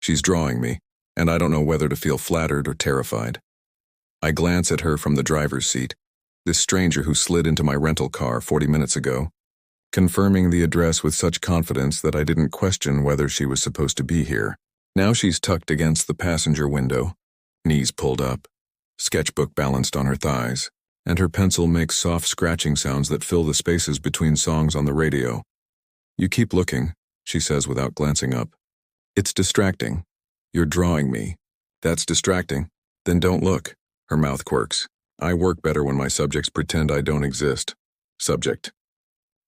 She's drawing me, and I don't know whether to feel flattered or terrified. I glance at her from the driver's seat, this stranger who slid into my rental car 40 minutes ago, confirming the address with such confidence that I didn't question whether she was supposed to be here. Now she's tucked against the passenger window, knees pulled up, sketchbook balanced on her thighs, and her pencil makes soft scratching sounds that fill the spaces between songs on the radio. "You keep looking," she says without glancing up. "It's distracting. You're drawing me. That's distracting. Then don't look." Her mouth quirks. I work better when my subjects pretend I don't exist. Subject.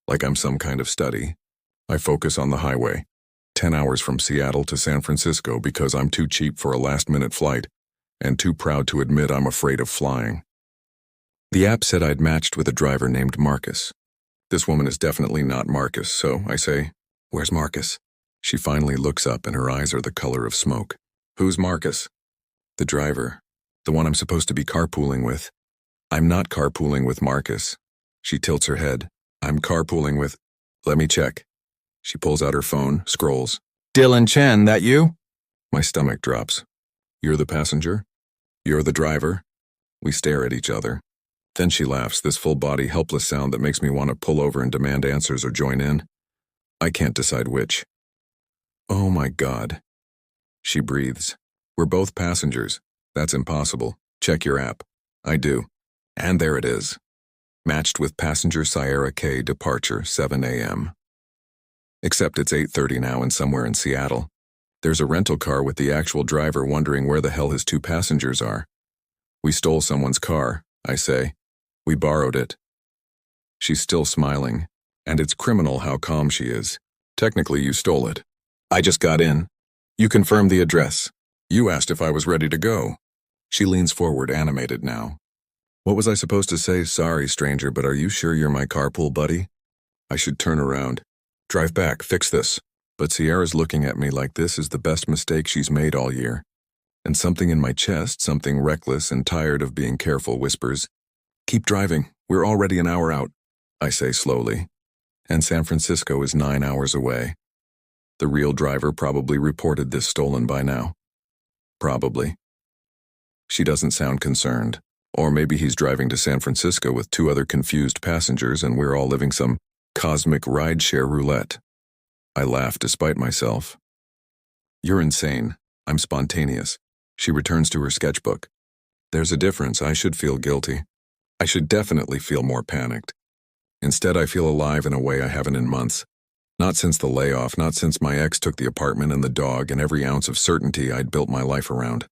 Like I'm some kind of study. I focus on the highway. 10 hours from Seattle to San Francisco because I'm too cheap for a last-minute flight and too proud to admit I'm afraid of flying. The app said I'd matched with a driver named Marcus. This woman is definitely not Marcus, so I say, "Where's Marcus?" She finally looks up and her eyes are the color of smoke. "Who's Marcus?" "The driver. The one I'm supposed to be carpooling with." "I'm not carpooling with Marcus." She tilts her head. "I'm carpooling with—" "Let me check." She pulls out her phone, scrolls. "Dylan Chen, that you?" My stomach drops. "You're the passenger? You're the driver?" We stare at each other. Then she laughs, this full-body, helpless sound that makes me want to pull over and demand answers or join in. I can't decide which. "Oh my God." She breathes. "We're both passengers. That's impossible. Check your app." I do. And there it is. Matched with passenger Sierra K, departure 7 a.m. Except it's 8:30 now and somewhere in Seattle. There's a rental car with the actual driver wondering where the hell his two passengers are. "We stole someone's car," I say. "We borrowed it." She's still smiling, and it's criminal how calm she is. "Technically, you stole it. I just got in. You confirmed the address. You asked if I was ready to go." She leans forward, animated now. What was I supposed to say? "Sorry, stranger, but are you sure you're my carpool buddy?" I should turn around. "Drive back, fix this." But Sierra's looking at me like this is the best mistake she's made all year. And something in my chest, something reckless and tired of being careful, whispers, "Keep driving, we're already an hour out," I say slowly. And San Francisco is 9 hours away. The real driver probably reported this stolen by now. Probably. She doesn't sound concerned. Or maybe he's driving to San Francisco with 2 other confused passengers and we're all living some cosmic rideshare roulette. I laugh despite myself. "You're insane. I'm spontaneous." She returns to her sketchbook. There's a difference. I should feel guilty. I should definitely feel more panicked. Instead, I feel alive in a way I haven't in months. Not since the layoff, not since my ex took the apartment and the dog and every ounce of certainty I'd built my life around.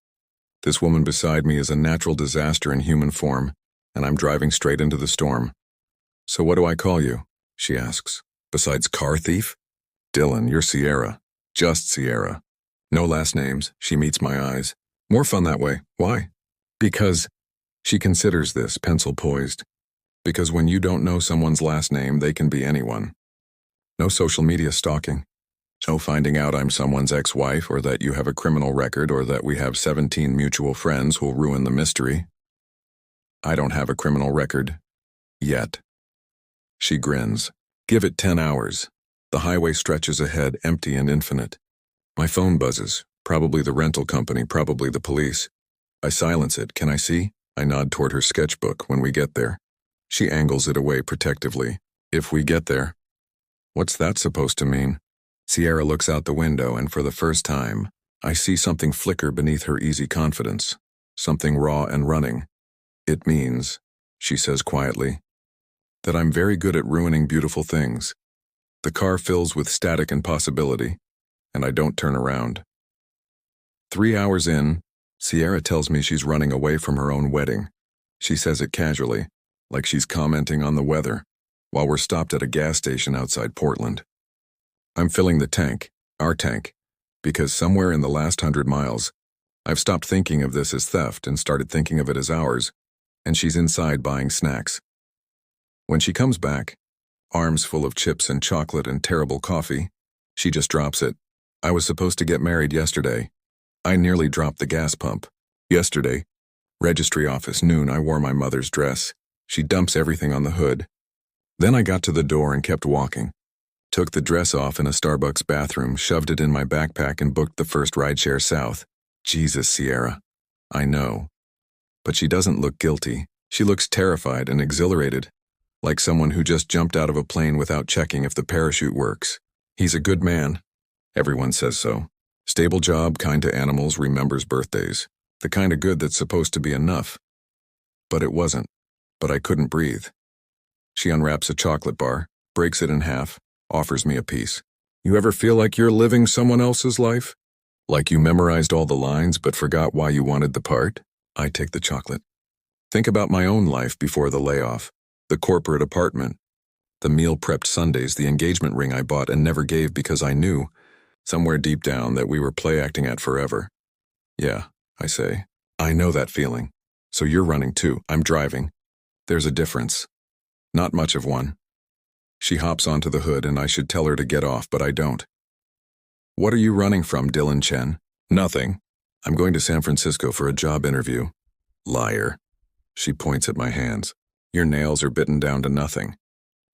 This woman beside me is a natural disaster in human form, and I'm driving straight into the storm. "So what do I call you?" she asks. "Besides car thief?" "Dylan, you're Sierra. Just Sierra. No last names." She meets my eyes. "More fun that way. Why?" "Because—" She considers this, pencil poised. "Because when you don't know someone's last name, they can be anyone. No social media stalking. No finding out I'm someone's ex-wife or that you have a criminal record or that we have 17 mutual friends who'll ruin the mystery. I don't have a criminal record. Yet." She grins. "Give it 10 hours. The highway stretches ahead, empty and infinite. My phone buzzes. Probably the rental company, probably the police. I silence it. "Can I see?" I nod toward her sketchbook. "When we get there." She angles it away protectively. "If we get there." What's that supposed to mean? Sierra looks out the window, and for the first time, I see something flicker beneath her easy confidence, something raw and running. "It means," she says quietly, "that I'm very good at ruining beautiful things." The car fills with static and possibility, and I don't turn around. 3 hours in, Sierra tells me she's running away from her own wedding. She says it casually, like she's commenting on the weather, while we're stopped at a gas station outside Portland. I'm filling the tank, our tank, because somewhere in the last 100 miles, I've stopped thinking of this as theft and started thinking of it as ours, and she's inside buying snacks. When she comes back, arms full of chips and chocolate and terrible coffee, she just drops it. "I was supposed to get married yesterday. I nearly dropped the gas pump. Yesterday, registry office, noon, I wore my mother's dress." She dumps everything on the hood. "Then I got to the door and kept walking. Took the dress off in a Starbucks bathroom, shoved it in my backpack, and booked the first rideshare south. Jesus, Sierra. I know. But she doesn't look guilty. She looks terrified and exhilarated, like someone who just jumped out of a plane without checking if the parachute works. He's a good man. Everyone says so. Stable job, kind to animals, remembers birthdays. The kind of good that's supposed to be enough. But it wasn't. But I couldn't breathe. She unwraps a chocolate bar, breaks it in half, offers me a piece. You ever feel like you're living someone else's life? Like you memorized all the lines but forgot why you wanted the part? I take the chocolate. Think about my own life before the layoff, the corporate apartment, the meal-prepped Sundays, the engagement ring I bought and never gave because I knew, somewhere deep down, that we were play-acting at forever. Yeah, I say. I know that feeling. So you're running too. I'm driving. There's a difference. Not much of one. She hops onto the hood and I should tell her to get off, but I don't. What are you running from, Dylan Chen? Nothing. I'm going to San Francisco for a job interview. Liar. She points at my hands. Your nails are bitten down to nothing.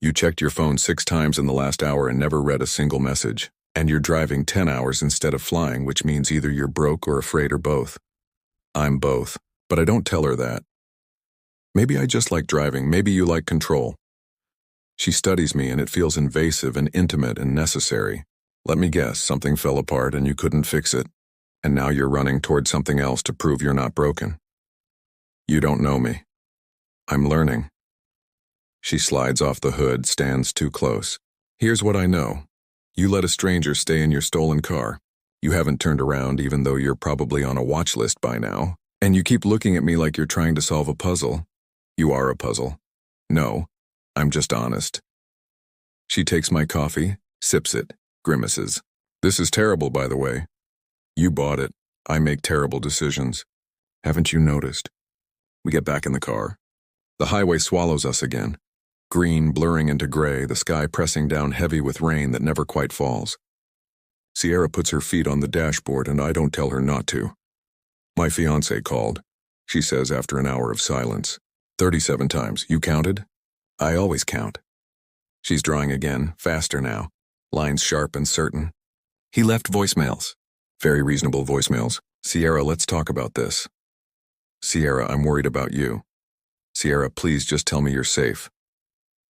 You checked your phone 6 times in the last hour and never read a single message. And you're driving 10 hours instead of flying, which means either you're broke or afraid or both. I'm both, but I don't tell her that. Maybe I just like driving, maybe you like control. She studies me and it feels invasive and intimate and necessary. Let me guess, something fell apart and you couldn't fix it. And now you're running toward something else to prove you're not broken. You don't know me. I'm learning. She slides off the hood, stands too close. Here's what I know. You let a stranger stay in your stolen car. You haven't turned around even though you're probably on a watch list by now. And you keep looking at me like you're trying to solve a puzzle. You are a puzzle. No, I'm just honest. She takes my coffee, sips it, grimaces. This is terrible, by the way. You bought it. I make terrible decisions. Haven't you noticed? We get back in the car. The highway swallows us again. Green blurring into gray, the sky pressing down heavy with rain that never quite falls. Sierra puts her feet on the dashboard and I don't tell her not to. My fiancé called, she says after an hour of silence. 37 times. You counted? I always count. She's drawing again, faster now. Lines sharp and certain. He left voicemails. Very reasonable voicemails. Sierra, let's talk about this. Sierra, I'm worried about you. Sierra, please just tell me you're safe.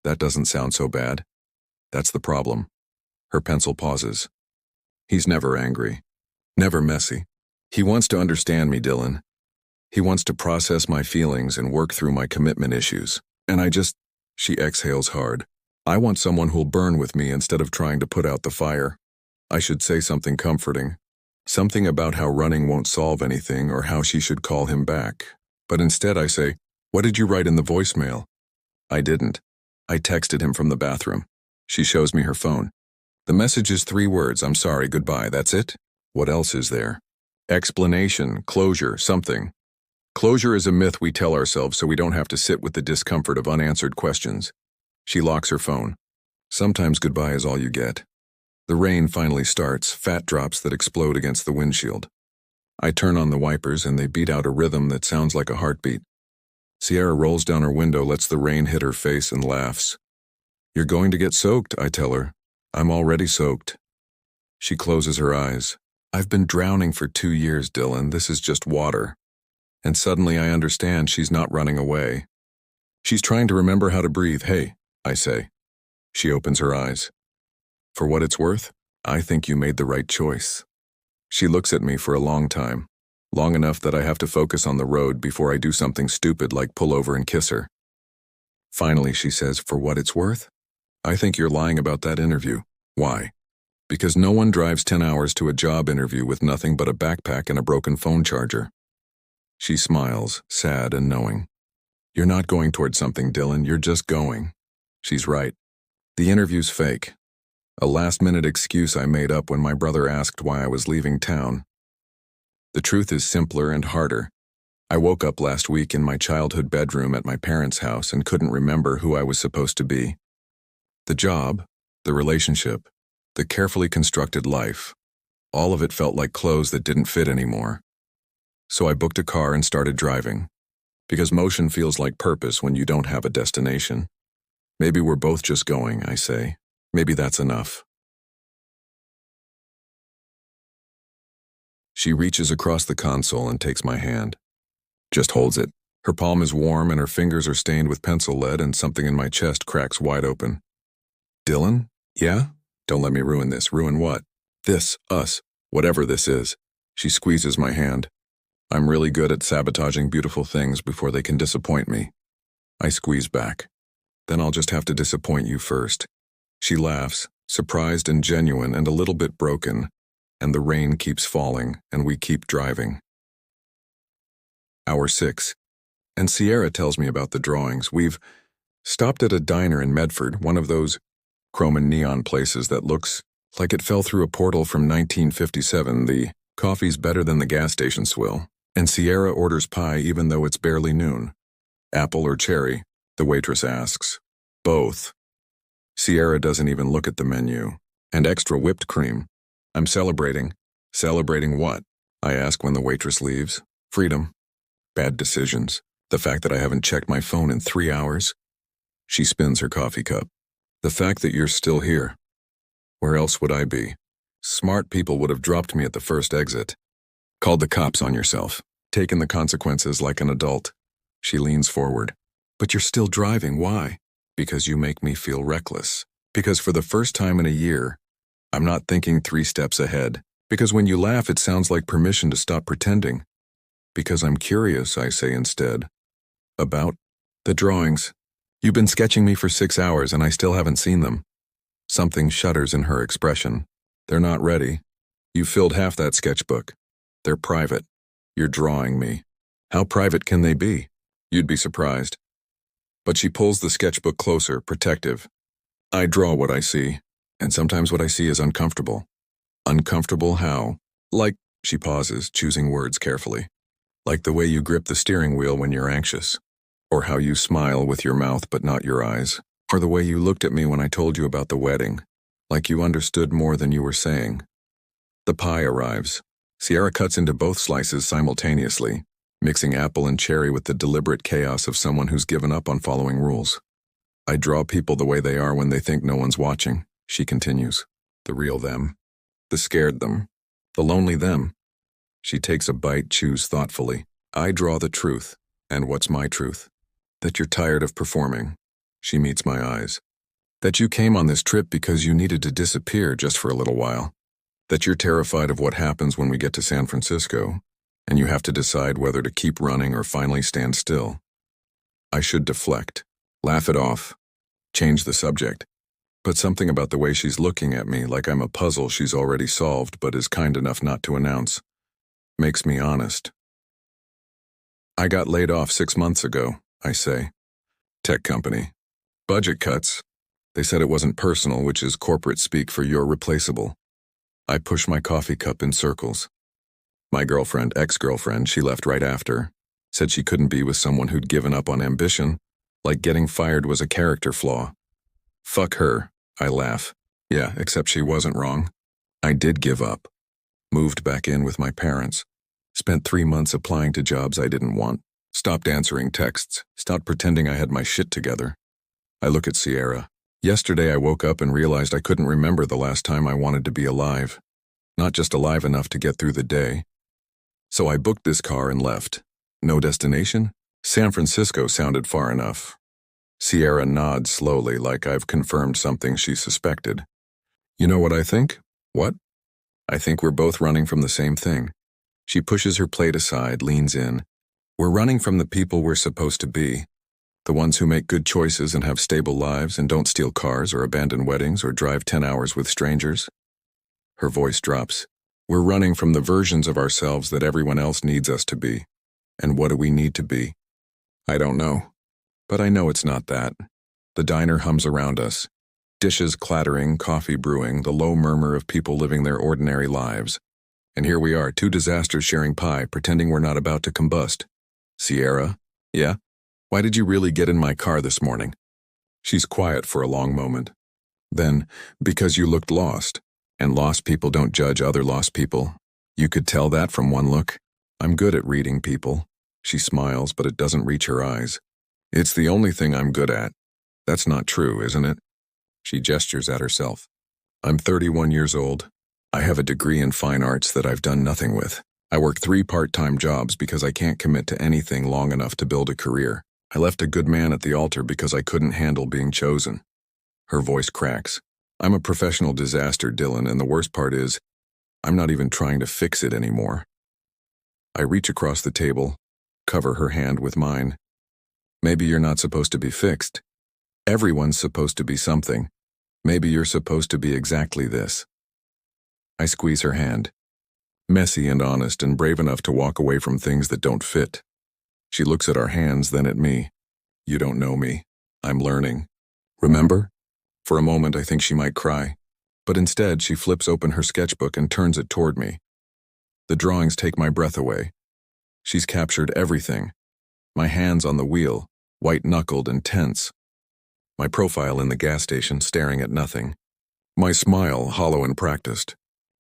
That doesn't sound so bad. That's the problem. Her pencil pauses. He's never angry. Never messy. He wants to understand me, Dylan. He wants to process my feelings and work through my commitment issues. And she exhales hard. I want someone who'll burn with me instead of trying to put out the fire. I should say something comforting. Something about how running won't solve anything or how she should call him back. But instead I say, what did you write in the voicemail? I didn't. I texted him from the bathroom. She shows me her phone. The message is 3 words, I'm sorry, goodbye, that's it? What else is there? Explanation, closure, something. Closure is a myth we tell ourselves so we don't have to sit with the discomfort of unanswered questions. She locks her phone. Sometimes goodbye is all you get. The rain finally starts, fat drops that explode against the windshield. I turn on the wipers and they beat out a rhythm that sounds like a heartbeat. Sierra rolls down her window, lets the rain hit her face and laughs. You're going to get soaked, I tell her. I'm already soaked. She closes her eyes. I've been drowning for 2 years, Dylan. This is just water. And suddenly I understand she's not running away. She's trying to remember how to breathe. Hey, I say. She opens her eyes. For what it's worth, I think you made the right choice. She looks at me for a long time, long enough that I have to focus on the road before I do something stupid like pull over and kiss her. Finally, she says, for what it's worth? I think you're lying about that interview. Why? Because no one drives 10 hours to a job interview with nothing but a backpack and a broken phone charger. She smiles, sad and knowing. You're not going toward something, Dylan, you're just going. She's right. The interview's fake. A last-minute excuse I made up when my brother asked why I was leaving town. The truth is simpler and harder. I woke up last week in my childhood bedroom at my parents' house and couldn't remember who I was supposed to be. The job, the relationship, the carefully constructed life, all of it felt like clothes that didn't fit anymore. So I booked a car and started driving. Because motion feels like purpose when you don't have a destination. Maybe we're both just going, I say. Maybe that's enough. She reaches across the console and takes my hand. Just holds it. Her palm is warm and her fingers are stained with pencil lead and something in my chest cracks wide open. Dylan? Yeah? Don't let me ruin this. Ruin what? This, us, whatever this is. She squeezes my hand. I'm really good at sabotaging beautiful things before they can disappoint me. I squeeze back. Then I'll just have to disappoint you first. She laughs, surprised and genuine and a little bit broken, and the rain keeps falling and we keep driving. Hour 6. And Sierra tells me about the drawings. We've stopped at a diner in Medford, one of those chrome and neon places that looks like it fell through a portal from 1957. The coffee's better than the gas station swill, and Sierra orders pie even though it's barely noon. Apple or cherry? The waitress asks. Both. Sierra doesn't even look at the menu. And extra whipped cream. I'm celebrating. Celebrating what? I ask when the waitress leaves. Freedom. Bad decisions. The fact that I haven't checked my phone in 3 hours. She spins her coffee cup. The fact that you're still here. Where else would I be? Smart people would have dropped me at the first exit. Called the cops on yourself. Taken the consequences like an adult. She leans forward. But you're still driving. Why? Because you make me feel reckless. Because for the first time in a year, I'm not thinking 3 steps ahead. Because when you laugh, it sounds like permission to stop pretending. Because I'm curious, I say instead. About the drawings. You've been sketching me for 6 hours and I still haven't seen them. Something shudders in her expression. They're not ready. You filled half that sketchbook. They're private. You're drawing me. How private can they be? You'd be surprised. But she pulls the sketchbook closer, protective. I draw what I see, and sometimes what I see is uncomfortable. Uncomfortable how? Like, she pauses, choosing words carefully. Like the way you grip the steering wheel when you're anxious. Or how you smile with your mouth but not your eyes. Or the way you looked at me when I told you about the wedding. Like you understood more than you were saying. The pie arrives. Sierra cuts into both slices simultaneously, mixing apple and cherry with the deliberate chaos of someone who's given up on following rules. I draw people the way they are when they think no one's watching, she continues. The real them. The scared them. The lonely them. She takes a bite, chews thoughtfully. I draw the truth. And what's my truth? That you're tired of performing. She meets my eyes. That you came on this trip because you needed to disappear just for a little while. That you're terrified of what happens when we get to San Francisco, and you have to decide whether to keep running or finally stand still. I should deflect, laugh it off, change the subject. But something about the way she's looking at me like I'm a puzzle she's already solved but is kind enough not to announce, makes me honest. I got laid off 6 months ago, I say. Tech company. Budget cuts. They said it wasn't personal, which is corporate speak for you're replaceable. I push my coffee cup in circles. My girlfriend, ex-girlfriend, she left right after, said she couldn't be with someone who'd given up on ambition, like getting fired was a character flaw. Fuck her, I laugh. Yeah, except she wasn't wrong. I did give up. Moved back in with my parents. Spent 3 months applying to jobs I didn't want. Stopped answering texts. Stopped pretending I had my shit together. I look at Sierra. Yesterday I woke up and realized I couldn't remember the last time I wanted to be alive. Not just alive enough to get through the day. So I booked this car and left. No destination? San Francisco sounded far enough. Sierra nods slowly like I've confirmed something she suspected. You know what I think? What? I think we're both running from the same thing. She pushes her plate aside, leans in. We're running from the people we're supposed to be. The ones who make good choices and have stable lives and don't steal cars or abandon weddings or drive 10 hours with strangers. Her voice drops. We're running from the versions of ourselves that everyone else needs us to be. And what do we need to be? I don't know. But I know it's not that. The diner hums around us. Dishes clattering, coffee brewing, the low murmur of people living their ordinary lives. And here we are, 2 disasters sharing pie, pretending we're not about to combust. Sierra? Yeah? Why did you really get in my car this morning? She's quiet for a long moment. Then, because you looked lost. And lost people don't judge other lost people. You could tell that from one look. I'm good at reading people. She smiles, but it doesn't reach her eyes. It's the only thing I'm good at. That's not true, isn't it? She gestures at herself. I'm 31 years old. I have a degree in fine arts that I've done nothing with. I work 3 part-time jobs because I can't commit to anything long enough to build a career. I left a good man at the altar because I couldn't handle being chosen. Her voice cracks. I'm a professional disaster, Dylan, and the worst part is, I'm not even trying to fix it anymore. I reach across the table, cover her hand with mine. Maybe you're not supposed to be fixed. Everyone's supposed to be something. Maybe you're supposed to be exactly this. I squeeze her hand. Messy and honest and brave enough to walk away from things that don't fit. She looks at our hands, then at me. You don't know me. I'm learning. Remember? For a moment, I think she might cry. But instead, she flips open her sketchbook and turns it toward me. The drawings take my breath away. She's captured everything. My hands on the wheel, white-knuckled and tense. My profile in the gas station, staring at nothing. My smile, hollow and practiced.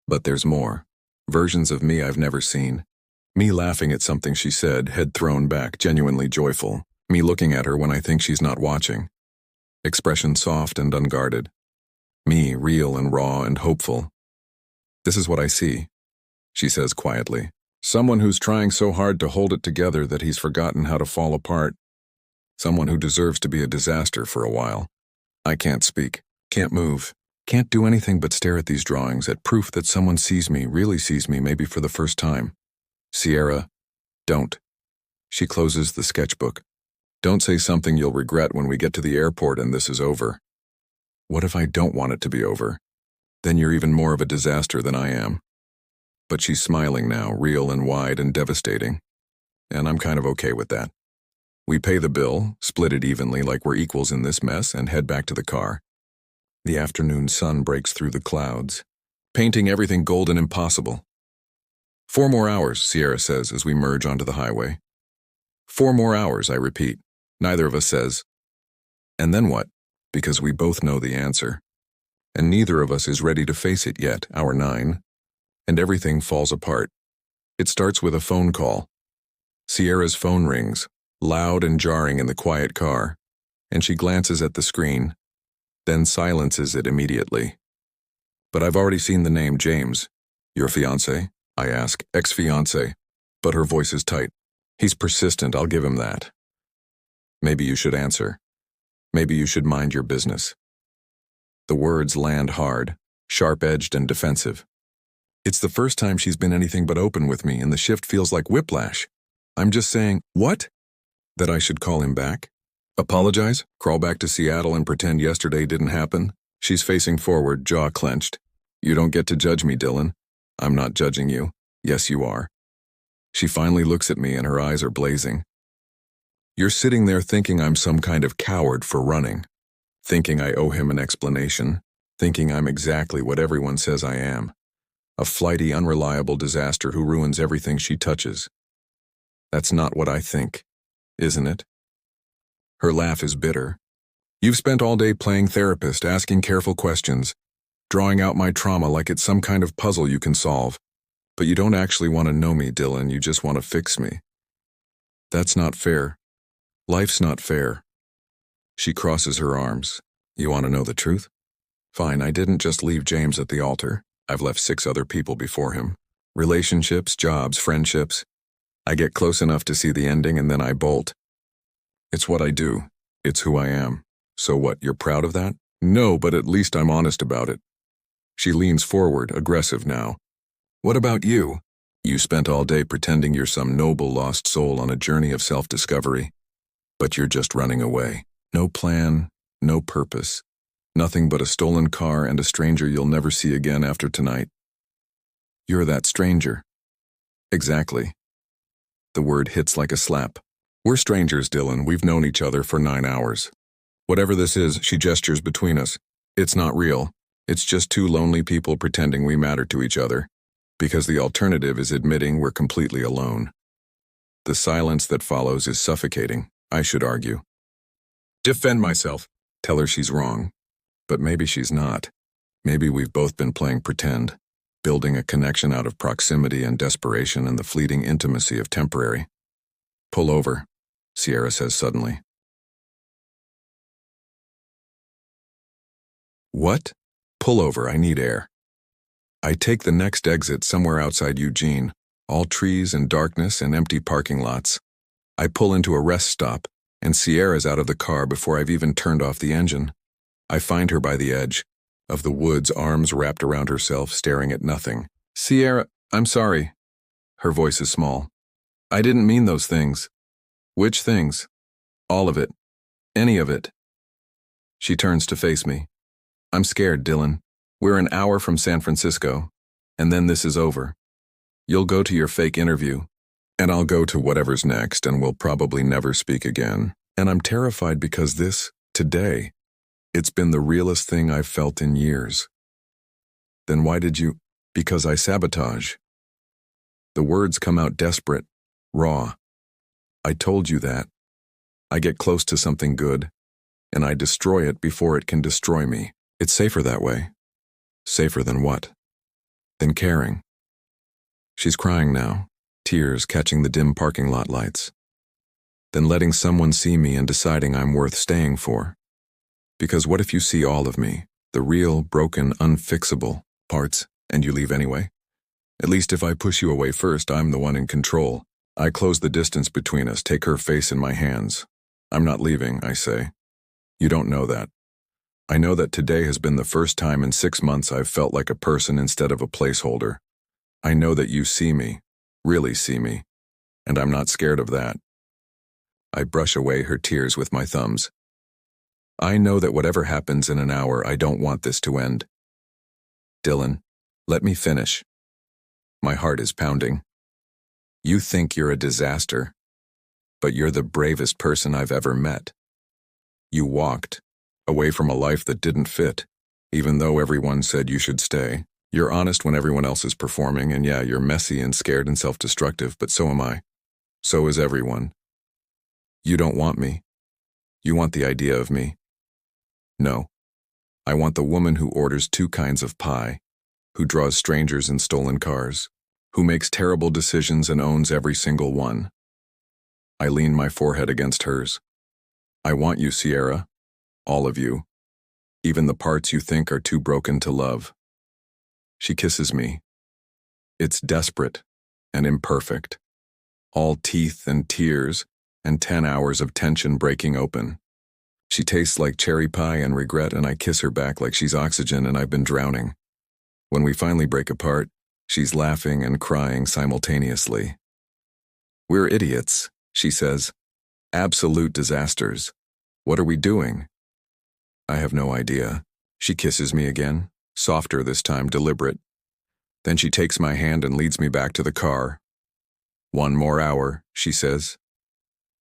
But there's more. Versions of me I've never seen. Me laughing at something she said, head thrown back, genuinely joyful. Me looking at her when I think she's not watching. Expression soft and unguarded. Me, real and raw and hopeful. This is what I see, she says quietly. Someone who's trying so hard to hold it together that he's forgotten how to fall apart. Someone who deserves to be a disaster for a while. I can't speak, can't move, can't do anything but stare at these drawings, at proof that someone sees me, really sees me, maybe for the first time. Sierra, don't. She closes the sketchbook. Don't say something you'll regret when we get to the airport and this is over. What if I don't want it to be over? Then you're even more of a disaster than I am. But she's smiling now, real and wide and devastating. And I'm kind of okay with that. We pay the bill, split it evenly like we're equals in this mess, and head back to the car. The afternoon sun breaks through the clouds, painting everything golden impossible. 4 more hours, Sierra says as we merge onto the highway. 4 more hours, I repeat. Neither of us says. And then what? Because we both know the answer. And neither of us is ready to face it yet, hour 9. And everything falls apart. It starts with a phone call. Sierra's phone rings, loud and jarring in the quiet car, and she glances at the screen, then silences it immediately. But I've already seen the name James. Your fiancé? I ask, ex-fiancé. But her voice is tight. He's persistent, I'll give him that. Maybe you should answer. Maybe you should mind your business. The words land hard, sharp-edged and defensive. It's the first time she's been anything but open with me, and the shift feels like whiplash. I'm just saying, what? That I should call him back? Apologize? Crawl back to Seattle and pretend yesterday didn't happen? She's facing forward, jaw clenched. You don't get to judge me, Dylan. I'm not judging you. Yes, you are. She finally looks at me and her eyes are blazing. You're sitting there thinking I'm some kind of coward for running, thinking I owe him an explanation, thinking I'm exactly what everyone says I am. A flighty, unreliable disaster who ruins everything she touches. That's not what I think, isn't it? Her laugh is bitter. You've spent all day playing therapist, asking careful questions, drawing out my trauma like it's some kind of puzzle you can solve. But you don't actually want to know me, Dylan, you just want to fix me. That's not fair. Life's not fair. She crosses her arms. You want to know the truth? Fine, I didn't just leave James at the altar. I've left 6 other people before him. Relationships, jobs, friendships. I get close enough to see the ending and then I bolt. It's what I do. It's who I am. So what, you're proud of that? No, but at least I'm honest about it. She leans forward, aggressive now. What about you? You spent all day pretending you're some noble lost soul on a journey of self-discovery. But you're just running away. No plan, no purpose. Nothing but a stolen car and a stranger you'll never see again after tonight. You're that stranger. Exactly. The word hits like a slap. We're strangers, Dylan. We've known each other for 9 hours. Whatever this is, she gestures between us. It's not real. It's just 2 lonely people pretending we matter to each other. Because the alternative is admitting we're completely alone. The silence that follows is suffocating, I should argue. Defend myself. Tell her she's wrong. But maybe she's not. Maybe we've both been playing pretend, building a connection out of proximity and desperation and the fleeting intimacy of temporary. Pull over, Sierra says suddenly. What? Pull over, I need air. I take the next exit somewhere outside Eugene, all trees and darkness and empty parking lots. I pull into a rest stop, and Sierra's out of the car before I've even turned off the engine. I find her by the edge of the woods, arms wrapped around herself, staring at nothing. Sierra, I'm sorry. Her voice is small. I didn't mean those things. Which things? All of it. Any of it. She turns to face me. I'm scared, Dylan. We're an hour from San Francisco, and then this is over. You'll go to your fake interview, and I'll go to whatever's next, and we'll probably never speak again. And I'm terrified because today, it's been the realest thing I've felt in years. Then why did you? Because I sabotage. The words come out desperate, raw. I told you that. I get close to something good, and I destroy it before it can destroy me. It's safer that way. Safer than what? Than caring. She's crying now, tears catching the dim parking lot lights. Then letting someone see me and deciding I'm worth staying for. Because what if you see all of me, the real, broken, unfixable parts, and you leave anyway? At least if I push you away first, I'm the one in control. I close the distance between us, take her face in my hands. I'm not leaving, I say. You don't know that. I know that today has been the first time in 6 months I've felt like a person instead of a placeholder. I know that you see me, really see me, and I'm not scared of that. I brush away her tears with my thumbs. I know that whatever happens in an hour, I don't want this to end. Dylan, let me finish. My heart is pounding. You think you're a disaster, but you're the bravest person I've ever met. You walked away from a life that didn't fit, even though everyone said you should stay. You're honest when everyone else is performing, and yeah, you're messy and scared and self-destructive, but so am I. So is everyone. You don't want me. You want the idea of me. No. I want the woman who orders 2 kinds of pie, who draws strangers in stolen cars, who makes terrible decisions and owns every single one. I lean my forehead against hers. I want you, Sierra. All of you. Even the parts you think are too broken to love. She kisses me. It's desperate and imperfect. All teeth and tears and 10 hours of tension breaking open. She tastes like cherry pie and regret, and I kiss her back like she's oxygen and I've been drowning. When we finally break apart, she's laughing and crying simultaneously. We're idiots, she says. Absolute disasters. What are we doing? I have no idea. She kisses me again, softer this time, deliberate. Then she takes my hand and leads me back to the car. 1 more hour, she says.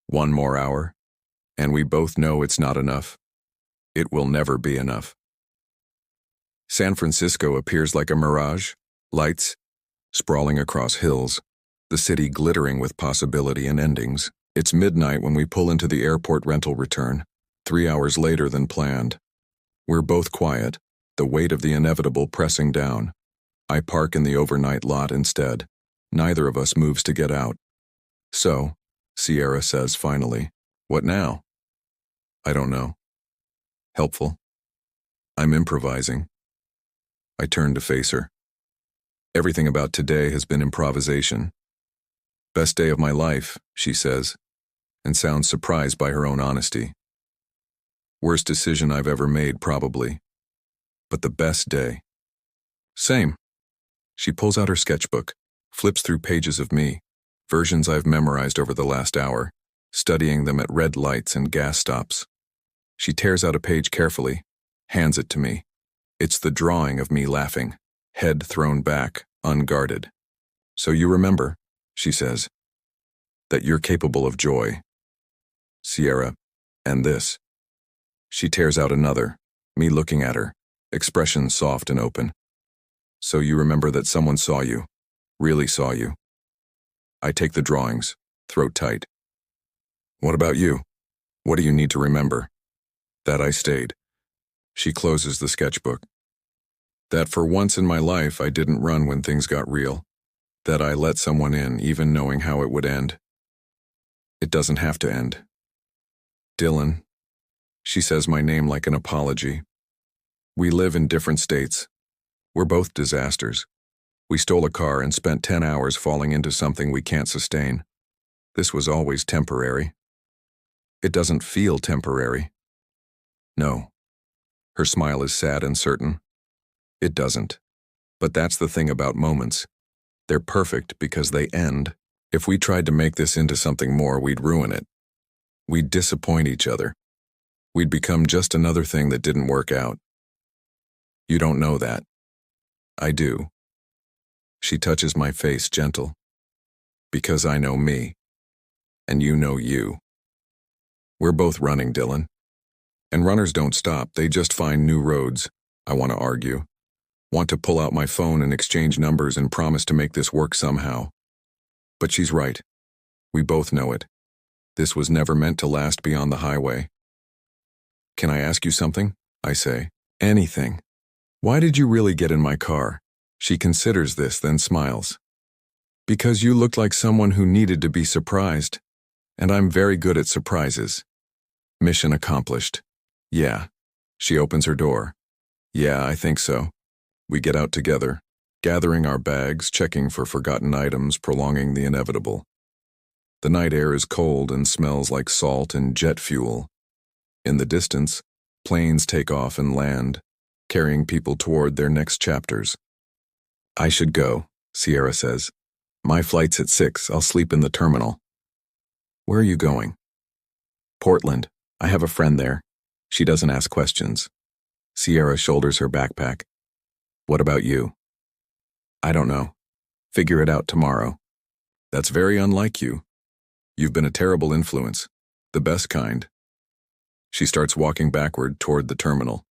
1 more hour. And we both know it's not enough. It will never be enough. San Francisco appears like a mirage, lights sprawling across hills, the city glittering with possibility and endings. It's midnight when we pull into the airport rental return, 3 hours later than planned. We're both quiet, the weight of the inevitable pressing down. I park in the overnight lot instead. Neither of us moves to get out. So, Sierra says finally, what now? I don't know. Helpful? I'm improvising. I turn to face her. Everything about today has been improvisation. Best day of my life, she says, and sounds surprised by her own honesty. Worst decision I've ever made, probably. But the best day. Same. She pulls out her sketchbook, flips through pages of me, versions I've memorized over the last hour, studying them at red lights and gas stops. She tears out a page carefully, hands it to me. It's the drawing of me laughing, head thrown back, unguarded. So you remember, she says, that you're capable of joy. Sierra, and this. She tears out another, me looking at her, expression soft and open. So you remember that someone saw you, really saw you. I take the drawings, throat tight. What about you? What do you need to remember? That I stayed. She closes the sketchbook. That for once in my life I didn't run when things got real. That I let someone in, even knowing how it would end. It doesn't have to end. Dylan. She says my name like an apology. We live in different states. We're both disasters. We stole a car and spent 10 hours falling into something we can't sustain. This was always temporary. It doesn't feel temporary. No. Her smile is sad and certain. It doesn't. But that's the thing about moments. They're perfect because they end. If we tried to make this into something more, we'd ruin it. We'd disappoint each other. We'd become just another thing that didn't work out. You don't know that. I do. She touches my face gentle. Because I know me. And you know you. We're both running, Dylan. And runners don't stop, they just find new roads. I want to argue. Want to pull out my phone and exchange numbers and promise to make this work somehow. But she's right. We both know it. This was never meant to last beyond the highway. Can I ask you something? I say. Anything. Why did you really get in my car? She considers this, then smiles. Because you looked like someone who needed to be surprised. And I'm very good at surprises. Mission accomplished. Yeah. She opens her door. Yeah, I think so. We get out together, gathering our bags, checking for forgotten items, prolonging the inevitable. The night air is cold and smells like salt and jet fuel. In the distance, planes take off and land, carrying people toward their next chapters. I should go, Sierra says. My flight's at 6. I'll sleep in the terminal. Where are you going? Portland. I have a friend there. She doesn't ask questions. Sierra shoulders her backpack. What about you? I don't know. Figure it out tomorrow. That's very unlike you. You've been a terrible influence. The best kind. She starts walking backward toward the terminal.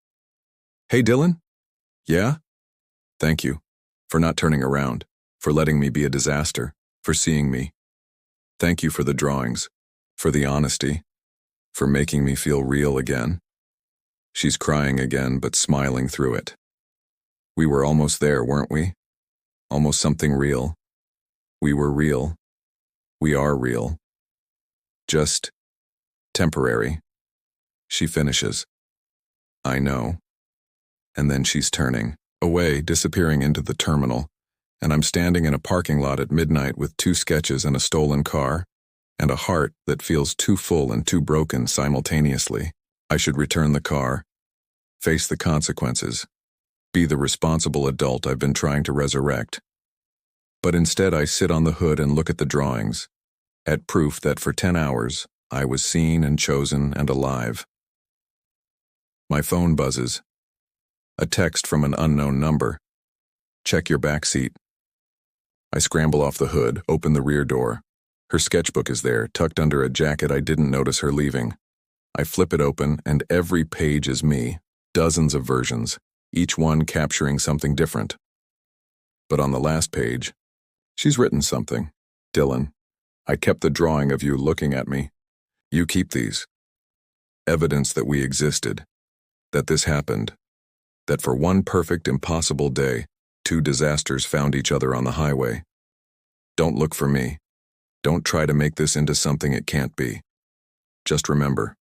Hey, Dylan? Yeah? Thank you. For not turning around. For letting me be a disaster. For seeing me. Thank you for the drawings. For the honesty. For making me feel real again. She's crying again, but smiling through it. We were almost there, weren't we? Almost something real. We were real. We are real. Just temporary. She finishes. I know. And then she's turning away, disappearing into the terminal, and I'm standing in a parking lot at midnight with 2 sketches and a stolen car, and a heart that feels too full and too broken simultaneously. I should return the car, face the consequences, be the responsible adult I've been trying to resurrect. But instead I sit on the hood and look at the drawings, at proof that for 10 hours I was seen and chosen and alive. My phone buzzes. A text from an unknown number. Check your back seat. I scramble off the hood, open the rear door. Her sketchbook is there, tucked under a jacket I didn't notice her leaving. I flip it open, and every page is me, dozens of versions, each one capturing something different. But on the last page, she's written something. Dylan, I kept the drawing of you looking at me. You keep these. Evidence that we existed, that this happened, that for one perfect, impossible day, 2 disasters found each other on the highway. Don't look for me. Don't try to make this into something it can't be. Just remember,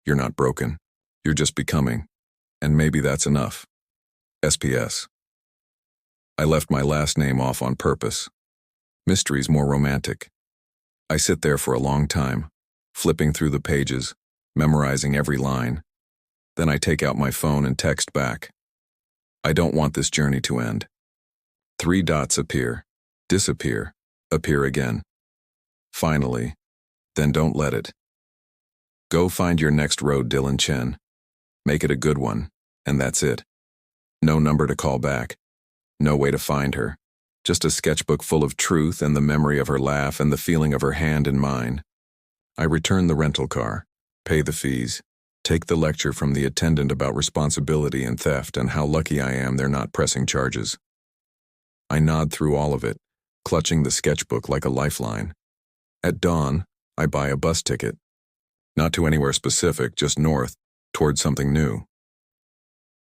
you're not broken. You're just becoming. And maybe that's enough. SPS. I left my last name off on purpose. Mystery's more romantic. I sit there for a long time, flipping through the pages, memorizing every line. Then I take out my phone and text back. I don't want this journey to end. 3 dots appear, disappear, appear again. Finally, then don't let it. Go find your next road, Dylan Chen. Make it a good one, and that's it. No number to call back. No way to find her. Just a sketchbook full of truth and the memory of her laugh and the feeling of her hand in mine. I return the rental car, pay the fees, take the lecture from the attendant about responsibility and theft and how lucky I am they're not pressing charges. I nod through all of it, clutching the sketchbook like a lifeline. At dawn, I buy a bus ticket. Not to anywhere specific, just north, toward something new.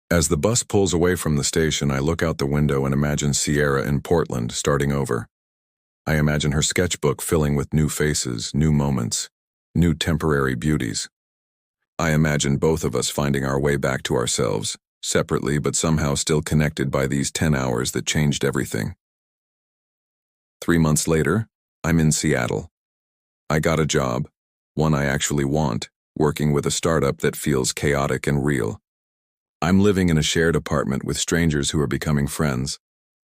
As the bus pulls away from the station, I look out the window and imagine Sierra in Portland starting over. I imagine her sketchbook filling with new faces, new moments, new temporary beauties. I imagine both of us finding our way back to ourselves, separately but somehow still connected by these 10 hours that changed everything. 3 months later, I'm in Seattle. I got a job, one I actually want, working with a startup that feels chaotic and real. I'm living in a shared apartment with strangers who are becoming friends.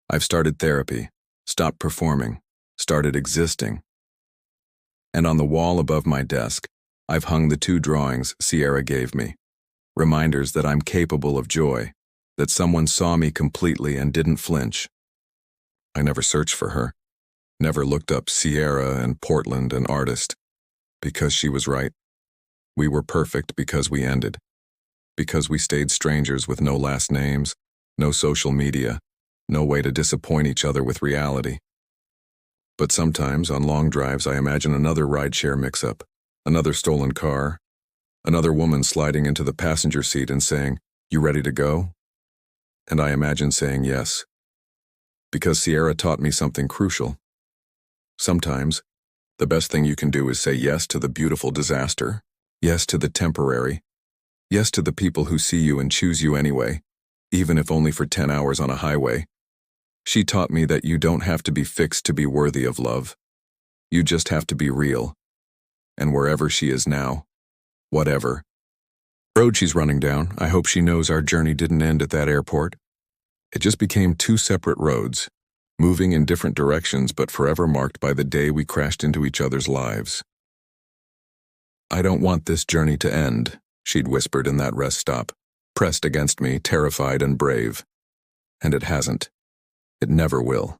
I've started therapy, stopped performing, started existing. And on the wall above my desk, I've hung the 2 drawings Sierra gave me. Reminders that I'm capable of joy, that someone saw me completely and didn't flinch. I never searched for her, never looked up Sierra and Portland and artist, because she was right. We were perfect because we ended, because we stayed strangers with no last names, no social media, no way to disappoint each other with reality. But sometimes, on long drives, I imagine another rideshare mix-up, another stolen car, another woman sliding into the passenger seat and saying, "You ready to go?" And I imagine saying yes, because Sierra taught me something crucial. Sometimes, the best thing you can do is say yes to the beautiful disaster, yes to the temporary, yes to the people who see you and choose you anyway, even if only for 10 hours on a highway. She taught me that you don't have to be fixed to be worthy of love. You just have to be real. And wherever she is now, whatever road she's running down, I hope she knows our journey didn't end at that airport. It just became 2 separate roads, moving in different directions but forever marked by the day we crashed into each other's lives. "I don't want this journey to end," she'd whispered in that rest stop, pressed against me, terrified and brave. And it hasn't. It never will.